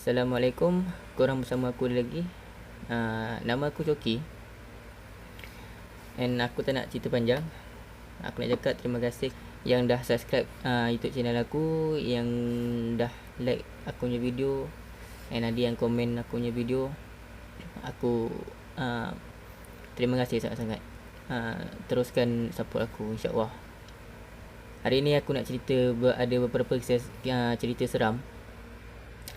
Assalamualaikum, korang bersama aku lagi. Nama aku Coki. And aku tak nak cerita panjang. Aku nak cakap terima kasih yang dah subscribe YouTube channel aku, yang dah like aku punya video, and ada yang komen aku punya video. Aku terima kasih sangat-sangat. Teruskan support aku, insyaAllah. Hari ni aku nak cerita ada beberapa kisah cerita seram.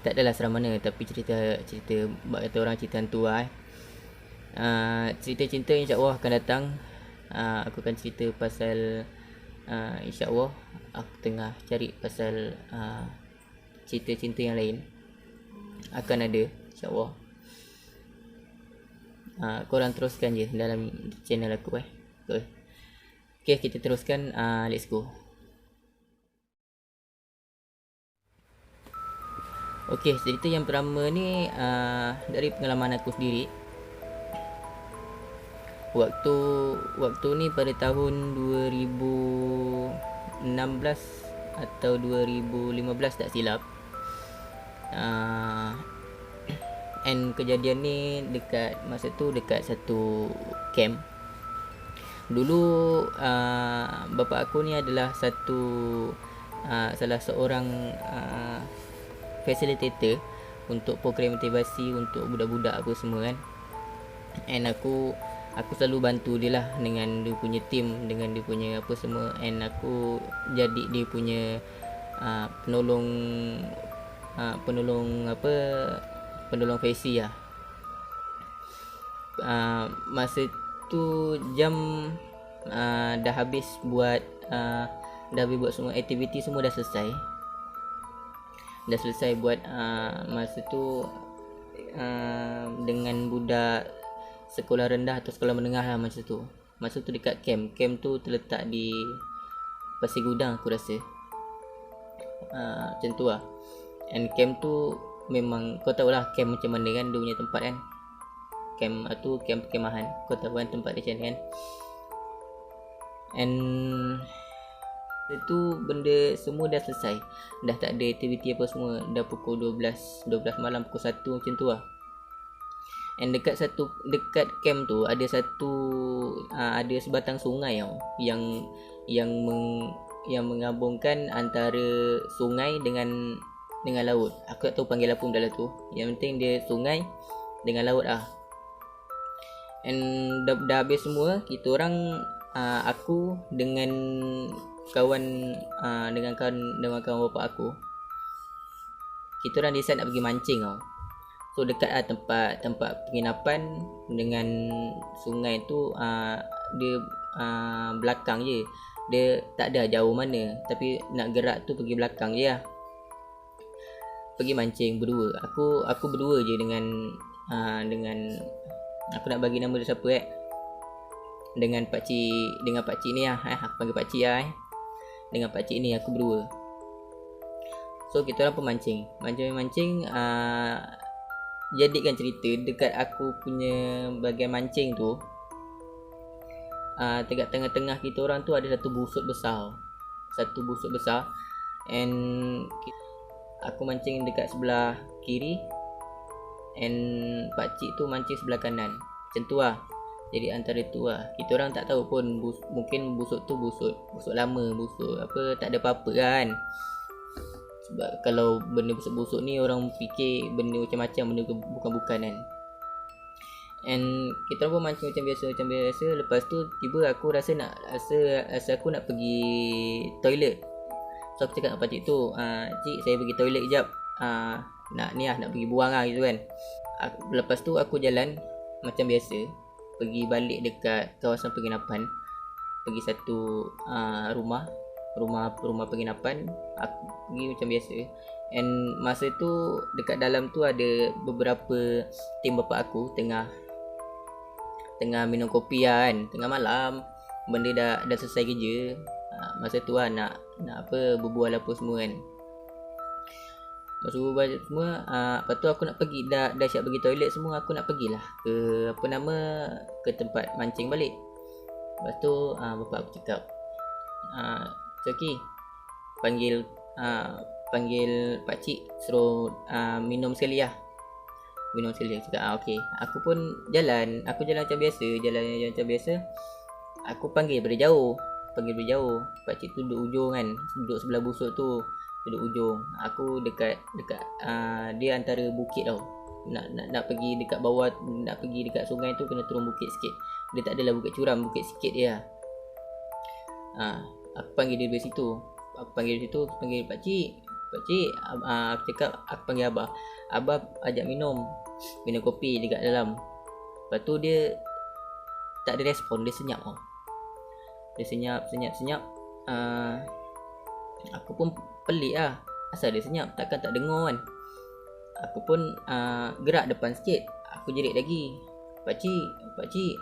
Tak adalah seram mana, tapi cerita buat kata orang cerita hantu lah. Cerita cinta insyaAllah akan datang. Aku akan cerita pasal insyaAllah aku tengah cari pasal cerita cinta yang lain. Akan ada insyaAllah. Korang teruskan je dalam channel aku Okay, kita teruskan. Let's go. Okay, cerita yang pertama ni dari pengalaman aku sendiri. Waktu ni pada tahun 2016 atau 2015 tak silap. And kejadian ni masa tu dekat satu camp. Dulu bapa aku ni adalah salah seorang facilitator untuk program motivasi untuk budak-budak apa semua kan. And aku selalu bantu dia lah dengan dia punya team, dengan dia punya apa semua. And aku jadi dia punya penolong faci lah. Masa tu jam dah habis buat semua aktiviti, semua dah selesai buat. Masa tu dengan budak sekolah rendah atau sekolah menengah lah masa tu dekat camp tu terletak di Pasir Gudang aku rasa. Macam tu lah. And camp tu memang kau tahulah camp macam mana kan, dia punya tempat kan. Camp tu camp perkemahan, kau tahu kan tempat dia macam kan. And itu benda semua dah selesai, dah tak ada aktiviti apa semua. Dah pukul 12 malam, pukul 1 macam tu lah. And dekat camp tu ada ada sebatang sungai tau, yang menggabungkan antara sungai dengan laut. Aku tak tahu panggil apa benda tu. Yang penting dia sungai dengan laut lah. And dah habis semua, kita orang aku dengan kawan bapak aku, kita orang decide nak pergi mancing tau. So dekat lah tempat penginapan dengan sungai tu, dia belakang je. Dia tak ada jauh mana, tapi nak gerak tu pergi belakang je lah. Pergi mancing berdua. Aku berdua je dengan aku nak bagi nama dia siapa dengan pakcik ni lah. Aku panggil pakcik lah Dengan pakcik ni aku berdua. So kita orang pun mancing. Jadikan cerita dekat aku punya bahagian mancing tu, dekat tengah-tengah kita orang tu ada satu busuk besar. And aku mancing dekat sebelah kiri, and pakcik tu mancing sebelah kanan. Macam tu lah. Jadi antara tu lah, kita orang tak tahu pun mungkin busuk tu busuk lama, busuk apa, tak ada apa-apa kan. Sebab kalau benda busuk-busuk ni orang fikir benda macam-macam, benda bukan-bukan kan. And kita pun mancing macam biasa. Lepas tu tiba aku rasa aku nak pergi toilet. So aku cakap dengan pakcik tu, cik saya pergi toilet kejap, nak pergi buang lah gitu kan. Lepas tu aku jalan macam biasa, pergi balik dekat kawasan penginapan, pergi satu rumah penginapan. Aku pergi macam biasa. And masa tu dekat dalam tu ada beberapa tim bapak aku tengah minum kopi lah kan, tengah malam, benda dah selesai kerja. Masa tu lah nak berbual apa semua kan. Masa berbual semua, lepas tu aku nak pergi, dah siap pergi toilet semua. Aku nak pergilah ke tempat mancing balik. Lepas tu bapak aku cakap, Coki, panggil panggil pakcik suruh minum sekali lah. Minum sekali. Cakap okey. Aku pun jalan. Aku jalan macam biasa. Jalan macam biasa. Aku panggil dari jauh. Pakcik tu duduk ujung kan. Duduk sebelah busuk tu. Duduk ujung. Aku dekat dia antara bukit tau. Nak pergi dekat bawah, nak pergi dekat sungai tu kena turun bukit sikit. Dia tak adalah bukit curam, bukit sikit dia. Aku panggil dia dari situ. Aku panggil pakcik. Aku cakap aku panggil abah. Abah ajak minum kopi dekat dalam. Lepas tu dia tak ada respon, dia senyap tau. Dia senyap. Aku pun pelik lah, asal dia senyap, takkan tak dengar kan. Aku pun gerak depan sikit. Aku jerit lagi, Pakcik,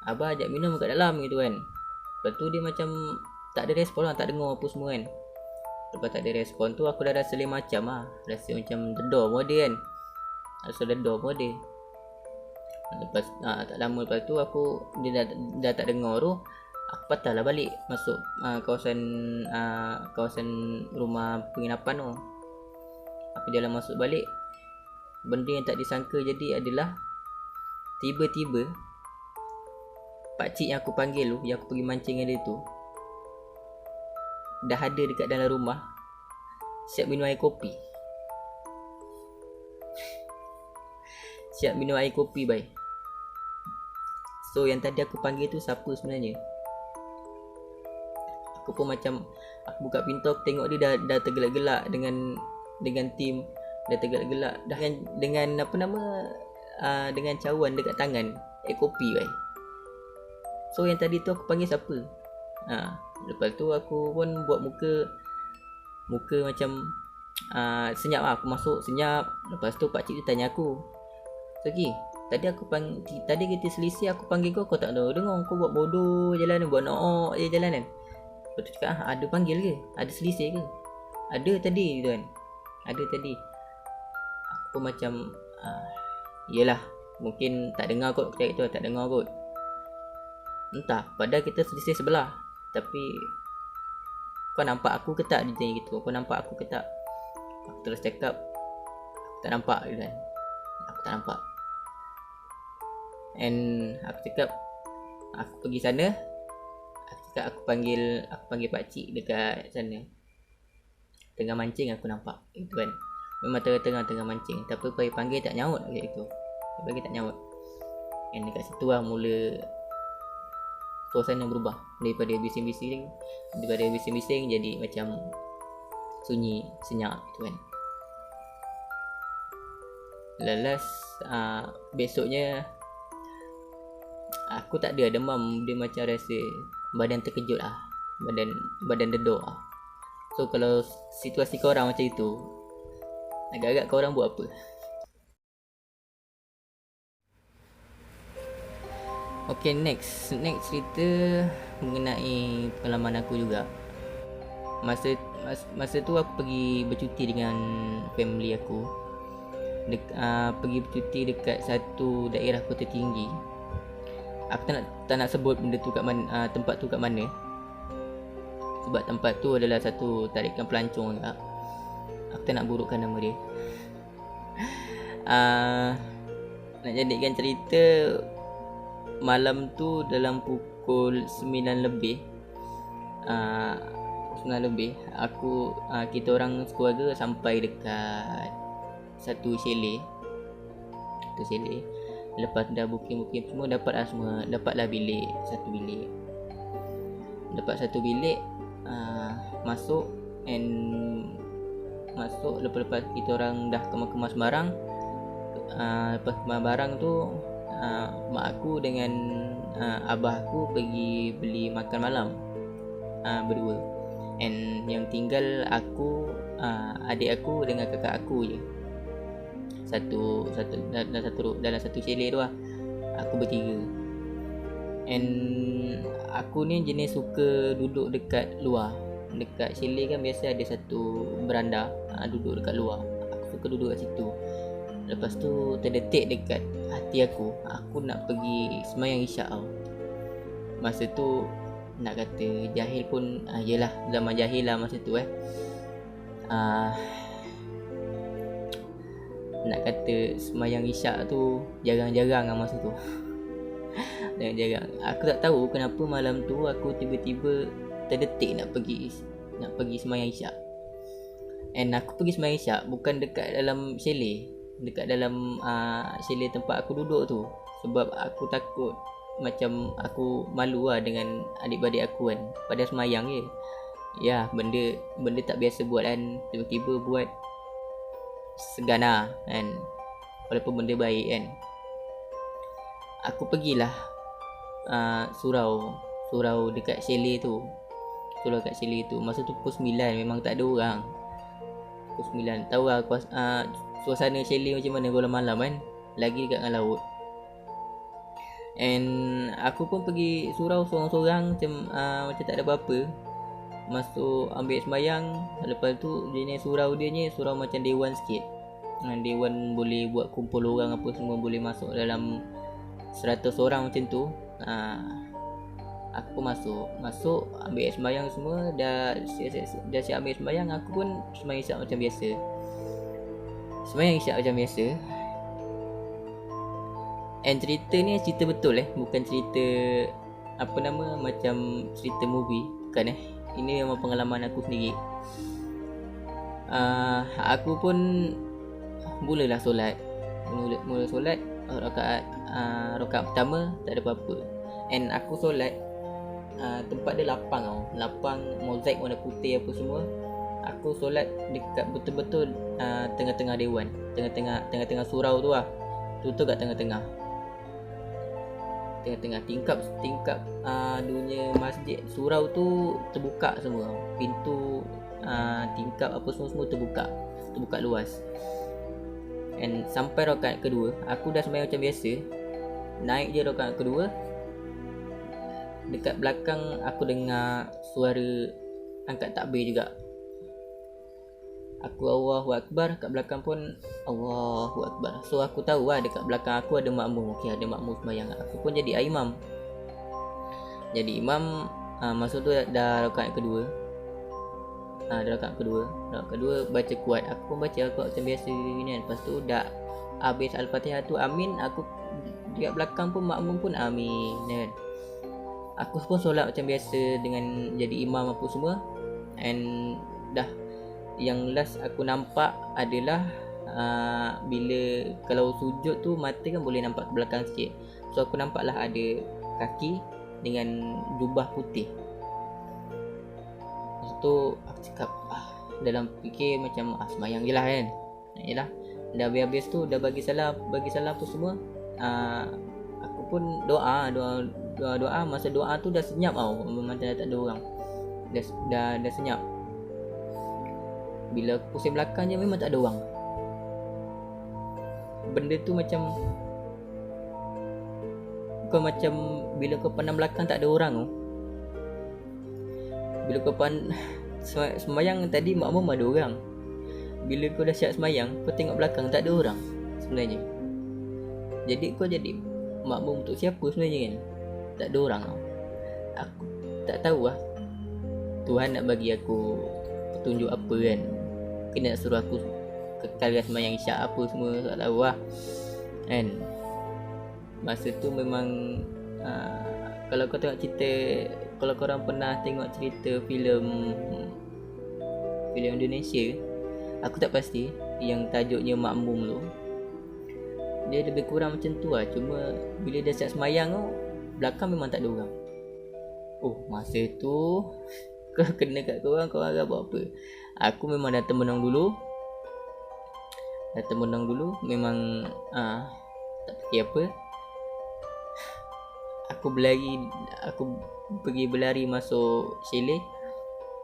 abah ajak minum kat dalam gitu kan. Lepas tu dia macam tak ada respon lah, tak dengar apa semua kan. Lepas tak ada respon tu aku dah rasa lain macam lah. Rasa macam dedor pun ada kan. Lepas tak lama lepas tu dia dah tak dengar tu. Aku patahlah balik masuk kawasan rumah penginapan tu. Aku jalan masuk balik. Benda yang tak disangka jadi adalah tiba-tiba pakcik yang aku panggil tu, yang aku pergi mancing dengan dia tu, dah ada dekat dalam rumah, siap minum air kopi. Bai. So yang tadi aku panggil tu siapa sebenarnya? Aku pun macam, aku buka pintu, aku tengok dia dah tergelak-gelak dengan tim, dah tergelak-gelak dah dengan apa nama, dengan cawan dekat tangan air kopi bai. So yang tadi tu aku panggil siapa? Lepas tu aku pun buat muka macam senyap lah. Aku masuk senyap. Lepas tu pakcik dia tanya aku, "Okey, tadi kita selisih, aku panggil kau tak dengar, kau buat bodoh jalan, buat nook je jalan kan." Lepas tu cakap, ada panggil ke? Ada selisih ke? Ada tadi tu kan. Ada tadi. Aku pun macam yelah, mungkin tak dengar kot, cakap tu tak dengar kot. Entah, padahal kita selisih sebelah. Tapi kau nampak aku ke tak? Dia tanya gitu. Kau nampak aku ke tak? Aku terus cakap tak nampak kan. Aku tak nampak. And aku cakap aku pergi sana. Aku cakap aku panggil pakcik dekat sana. Tengah mancing aku nampak. Itu kan. Memang tengah mancing. Tapi panggil tak nyaut macam itu. Panggil tak nyaut. And dekat situ lah mula suasana berubah. Daripada bising-bising jadi macam sunyi, senyap tu kan. Lepas besoknya aku tak ada demam. Dia macam rasa badan terkejut lah, badan dedor lah. So kalau situasi korang macam itu, agak-agak korang buat apa? Okay, next cerita mengenai pengalaman aku juga. Masa tu aku pergi bercuti dengan family aku. Pergi bercuti dekat satu daerah kota tinggi. Aku tak nak sebut benda tu kat mana, tempat tu kat mana. Sebab tempat tu adalah satu tarikan pelancong juga. Aku tak nak burukkan nama dia. Nak jadikan cerita, malam tu dalam pukul 9 lebih kita orang sekeluarga sampai dekat satu chalet. Lepas dah booking semua, dapatlah bilik. Dapat satu bilik. Masuk lepas kita orang dah kemas barang. Lepas kemas barang tu, mak aku dengan abah aku pergi beli makan malam berdua. And yang tinggal aku, adik aku dengan kakak aku je. Dalam satu chalet tu lah. Aku bertiga. And aku ni jenis suka duduk dekat luar. Dekat chalet kan biasa ada satu beranda, duduk dekat luar. Aku suka duduk kat situ. Lepas tu terdetik dekat hati aku nak pergi sembahyang isyak tau. Masa tu nak kata jahil pun, yelah zaman jahil lah masa tu uh, nak kata semayang isyak tu jarang-jarang lah masa tu. Jarang-jarang. Aku tak tahu kenapa malam tu aku tiba-tiba terdetik nak pergi semayang isyak. And aku pergi semayang isyak bukan dekat dalam chalet, dekat dalam chalet tempat aku duduk tu. Sebab aku takut, macam aku malu lah dengan adik-beradik aku kan. Pada semayang je, ya, benda tak biasa buat kan, tiba-tiba buat segan lah kan, walaupun benda baik kan. Aku pergilah surau dekat chalet tu. Surau kat chalet tu masa tu pukul 9, memang tak ada orang. Pukul 9, tahu lah suasana chalet macam mana kalau malam kan, lagi dekat dengan laut. And aku pun pergi surau sorang-sorang macam tak ada apa-apa. Masuk ambil sembayang. Lepas tu jenis surau dia ni surau macam dewan sikit. Dewan boleh buat kumpul orang apa semua, boleh masuk dalam 100 orang macam tu. Aku masuk ambil sembayang semua. Dah siap ambil sembayang. Aku pun sembayang isyak macam biasa. And cerita ni cerita betul bukan cerita macam cerita movie, bukan Ini memang pengalaman aku sendiri. Aku pun mula solat. Rakaat pertama tak ada apa-apa. And aku solat tempat dia lapang mozaik warna putih apa semua. Aku solat dekat betul-betul tengah-tengah dewan, tengah-tengah surau tu lah. Tu kat tengah-tengah tingkap dunia masjid surau tu terbuka semua. Pintu tingkap apa semua terbuka luas. And sampai rakaat kedua, aku dah sembahyang macam biasa. Naik je rakaat kedua, dekat belakang aku dengar suara angkat takbir juga. Aku Allahu Akbar, kat belakang pun Allahu Akbar. So aku tahu lah dekat belakang aku ada makmum. Okey, ada makmum sembahyang. Aku pun jadi imam. Masa tu dah rakaat kedua. Rakaat kedua baca kuat. Aku pun baca kuat macam biasa ni kan. Lepas tu dah habis Al-Fatihah tu amin. Aku dekat belakang pun makmum pun amin kan. Aku pun solat macam biasa dengan jadi imam apa semua. And dah, yang last aku nampak adalah bila kalau sujud tu mata kan boleh nampak ke belakang sikit. So aku nampaklah ada kaki dengan jubah putih. Lepas tu aku cakap dalam fikir macam semayang je lah kan. Yalah, dah habis tu dah bagi salam tu semua. Aku pun doa. Masa doa tu dah senyap tau, memang dah tak ada orang. Dah senyap. Bila aku pusing belakang je memang tak ada orang. Benda tu macam bila kau pandang belakang tak ada orang tu. Bila kau sembayang tadi makmum ada orang. Bila kau dah siap sembayang, kau tengok belakang tak ada orang sebenarnya. Jadi kau jadi makmum untuk siapa sebenarnya kan? Tak ada orang tau. Aku tak tahu lah Tuhan nak bagi aku petunjuk apa kan. Kena nak suruh aku kekal sembahyang isyak apa semua, tak tahu lah kan. Masa tu memang kalau kau tengok cerita, kalau korang pernah tengok cerita filem Indonesia, aku tak pasti yang tajuknya Makmum tu, dia lebih kurang macam tu lah. Cuma bila dah siap sembahyang tu, belakang memang tak ada orang. Masa tu kau kena kat korang agak buat apa. Aku memang dah termenung dulu. Memang tak fikir apa. Aku pergi berlari masuk chalet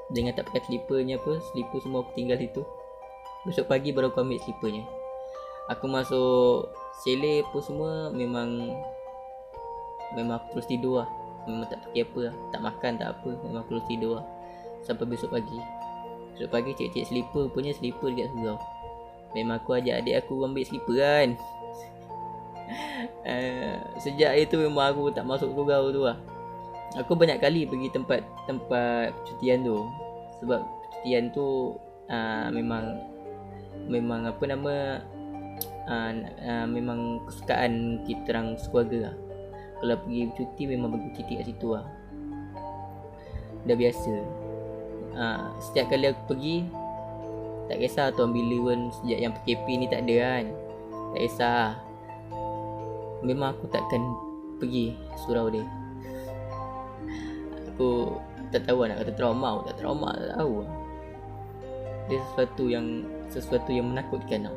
dengan tak pakai slippernya apa. Slipper semua aku tinggal situ. Besok pagi baru aku ambil slippernya. Aku masuk chalet apa semua, memang aku terus tidur lah. Memang tak fikir apa lah. Tak makan tak apa, memang aku terus tidur lah sampai besok pagi. Besok pagi cek slipper, punya slipper dekat surau. Memang aku ajak adik aku ambil slipper kan. Sejak itu memang aku tak masuk surau tu lah. Aku banyak kali pergi tempat percutian tu. Sebab percutian tu memang apa nama memang kesukaan kita orang sekeluarga lah. Kalau pergi bercuti memang pergi cuti kat situ lah. Dah biasa. Setiap kali aku pergi, tak kisah tuan bila pun sejak yang PKP ni tak ada kan, tak kisah. Memang aku takkan pergi surau dia. Aku tak tahu nak kata trauma, tak trauma, tak tahu. Dia sesuatu yang menakutkan lah.